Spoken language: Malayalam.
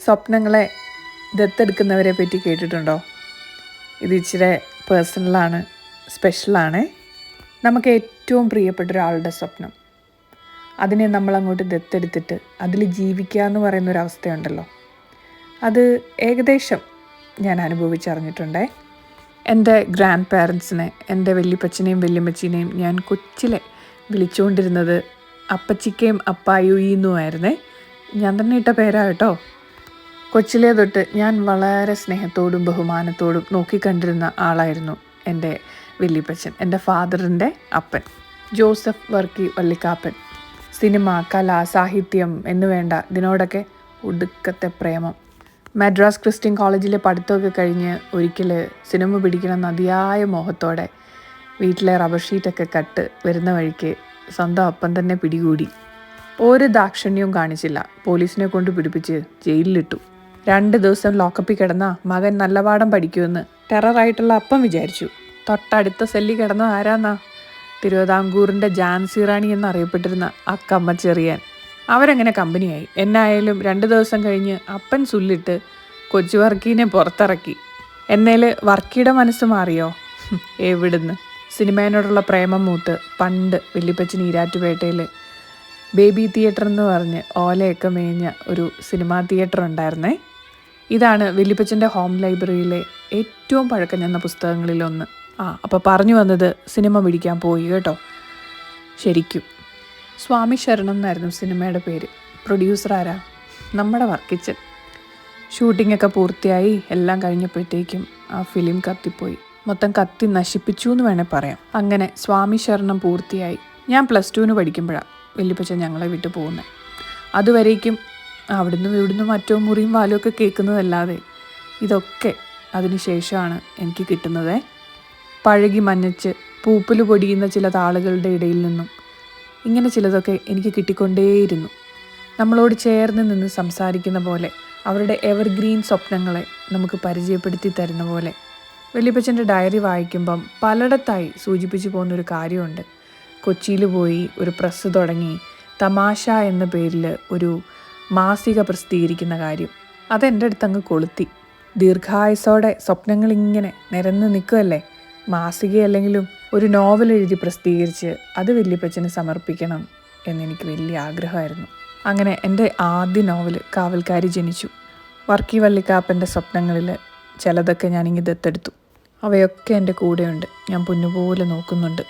സ്വപ്നങ്ങളെ ദത്തെടുക്കുന്നവരെ പറ്റി കേട്ടിട്ടുണ്ടോ? ഇത് ഇച്ചിരി പേഴ്സണലാണ്, സ്പെഷ്യലാണ്. നമുക്ക് ഏറ്റവും പ്രിയപ്പെട്ട ഒരാളുടെ സ്വപ്നം, അതിനെ നമ്മളങ്ങോട്ട് ദത്തെടുത്തിട്ട് അതിൽ ജീവിക്കുക എന്ന് പറയുന്നൊരവസ്ഥയുണ്ടല്ലോ, അത് ഏകദേശം ഞാൻ അനുഭവിച്ചറിഞ്ഞിട്ടുണ്ടേ. എൻ്റെ ഗ്രാൻഡ് പാരൻസിനെ, എൻ്റെ വല്യപ്പച്ചനെയും വല്യമ്മച്ചീനെയും ഞാൻ കൊച്ചിലെ വിളിച്ചുകൊണ്ടിരുന്നത് അപ്പച്ചിക്കയും അപ്പായുയിന്നുമായിരുന്നേ. ഞാൻ തന്നെ ഇട്ട പേരാ കേട്ടോ. കൊച്ചിലെ തൊട്ട് ഞാൻ വളരെ സ്നേഹത്തോടും ബഹുമാനത്തോടും നോക്കിക്കണ്ടിരുന്ന ആളായിരുന്നു എൻ്റെ വല്യപ്പച്ചൻ, എൻ്റെ ഫാദറിൻ്റെ അപ്പൻ, ജോസഫ് വർക്കി വള്ളിക്കാപ്പൻ. സിനിമ, കല, സാഹിത്യം എന്നു വേണ്ട ഇതിനോടൊക്കെ ഒടുക്കത്തെ പ്രേമം. മദ്രാസ് ക്രിസ്ത്യൻ കോളേജിലെ പഠിത്തമൊക്കെ കഴിഞ്ഞ് ഒരിക്കൽ സിനിമ പിടിക്കണം അതിയായ മോഹത്തോടെ വീട്ടിലെ റബ്ബർ ഷീറ്റൊക്കെ കട്ട് വരുന്ന വഴിക്ക് സ്വന്തം അപ്പൻ തന്നെ പിടികൂടി. ഒരു ദാക്ഷിണ്യവും കാണിച്ചില്ല. പോലീസിനെ കൊണ്ട് പിടിപ്പിച്ച് ജയിലിലിട്ടു. 2 ദിവസം ലോക്കപ്പിൽ കിടന്ന മകൻ നല്ല പാഠം പഠിക്കുമെന്ന് ടെററായിട്ടുള്ള അപ്പം വിചാരിച്ചു. തൊട്ടടുത്ത സെല്ലി കിടന്ന ആരാന്നാ? തിരുവിതാംകൂറിൻ്റെ ജാൻസി റാണി എന്നറിയപ്പെട്ടിരുന്ന അക്കമ്മ ചെറിയാൻ. അവരങ്ങനെ കമ്പനിയായി. എന്നായാലും 2 ദിവസം കഴിഞ്ഞ് അപ്പൻ സുല്ലിട്ട് കൊച്ചു വർക്കീനെ പുറത്തിറക്കി. എന്നേൽ വർക്കിയുടെ മനസ്സ് മാറിയോ? എവിടുന്ന്? സിനിമേനോടുള്ള പ്രേമം മൂത്ത് പണ്ട് വല്യപ്പച്ചൻ ഈരാറ്റുപേട്ടയിൽ ബേബി തിയേറ്റർ എന്ന് പറഞ്ഞ് ഓലയൊക്കെ മേഞ്ഞ ഒരു സിനിമാ തിയേറ്റർ ഉണ്ടായിരുന്നേ. ഇതാണ് വല്യപ്പച്ചൻ്റെ ഹോം ലൈബ്രറിയിലെ ഏറ്റവും പഴക്കം ചെന്ന പുസ്തകങ്ങളിലൊന്ന്. അപ്പോൾ പറഞ്ഞു വന്നത് സിനിമ പിടിക്കാൻ പോയി കേട്ടോ. ശരിക്കും സ്വാമി ശരണം എന്നായിരുന്നു സിനിമയുടെ പേര്. പ്രൊഡ്യൂസർ ആരാ? നമ്മുടെ വർക്കിച്ചൻ. ഷൂട്ടിങ്ങൊക്കെ പൂർത്തിയായി എല്ലാം കഴിഞ്ഞപ്പോഴത്തേക്കും ആ ഫിലിം കത്തിപ്പോയി. മൊത്തം കത്തി നശിപ്പിച്ചു എന്ന് വേണേൽ പറയാം. അങ്ങനെ സ്വാമി ശരണം പൂർത്തിയായി. ഞാൻ +2 പഠിക്കുമ്പോഴാണ് വല്യപ്പച്ചൻ ഞങ്ങളെ വിട്ടു പോകുന്നത്. അതുവരേക്കും അവിടുന്ന് ഇവിടുന്ന് മറ്റോ മുറിയും വാലും ഒക്കെ കേൾക്കുന്നതല്ലാതെ ഇതൊക്കെ അതിന് ശേഷമാണ് എനിക്ക് കിട്ടുന്നത്. പഴകി മഞ്ഞച്ച് പൂപ്പൽ പൊടിയുന്ന ചില താളുകളുടെ ഇടയിൽ നിന്നും ഇങ്ങനെ ചിലതൊക്കെ എനിക്ക് കിട്ടിക്കൊണ്ടേയിരുന്നു. നമ്മളോട് ചേർന്ന് നിന്ന് സംസാരിക്കുന്ന പോലെ, അവരുടെ എവർഗ്രീൻ സ്വപ്നങ്ങളെ നമുക്ക് പരിചയപ്പെടുത്തി തരുന്ന പോലെ. വല്യപ്പച്ചൻ്റെ ഡയറി വായിക്കുമ്പം പലയിടത്തായി സൂചിപ്പിച്ചു പോകുന്നൊരു കാര്യമുണ്ട്. കൊച്ചിയിൽ പോയി ഒരു പ്രസ് തുടങ്ങി തമാശ എന്ന പേരിൽ ഒരു മാസിക പ്രസിദ്ധീകരിക്കുന്ന കാര്യം. അതെൻ്റെ അടുത്തങ്ങ് കൊളുത്തി. ദീർഘായുസോടെ സ്വപ്നങ്ങളിങ്ങനെ നിരന്ന് നിൽക്കുമല്ലേ. മാസികയല്ലെങ്കിലും ഒരു നോവൽ എഴുതി പ്രസിദ്ധീകരിച്ച് അത് വല്യപ്പച്ചന് സമർപ്പിക്കണം എന്നെനിക്ക് വലിയ ആഗ്രഹമായിരുന്നു. അങ്ങനെ എൻ്റെ ആദ്യ നോവൽ കാവൽക്കാരി ജനിച്ചു. വർക്കി വള്ളിക്കാപ്പൻ്റെ സ്വപ്നങ്ങളിൽ ചിലതൊക്കെ ഞാനിങ്ങ് ദത്തെടുത്തു. അവയൊക്കെ എൻ്റെ കൂടെയുണ്ട്. ഞാൻ പൊന്നുപോലെ നോക്കുന്നുണ്ട്.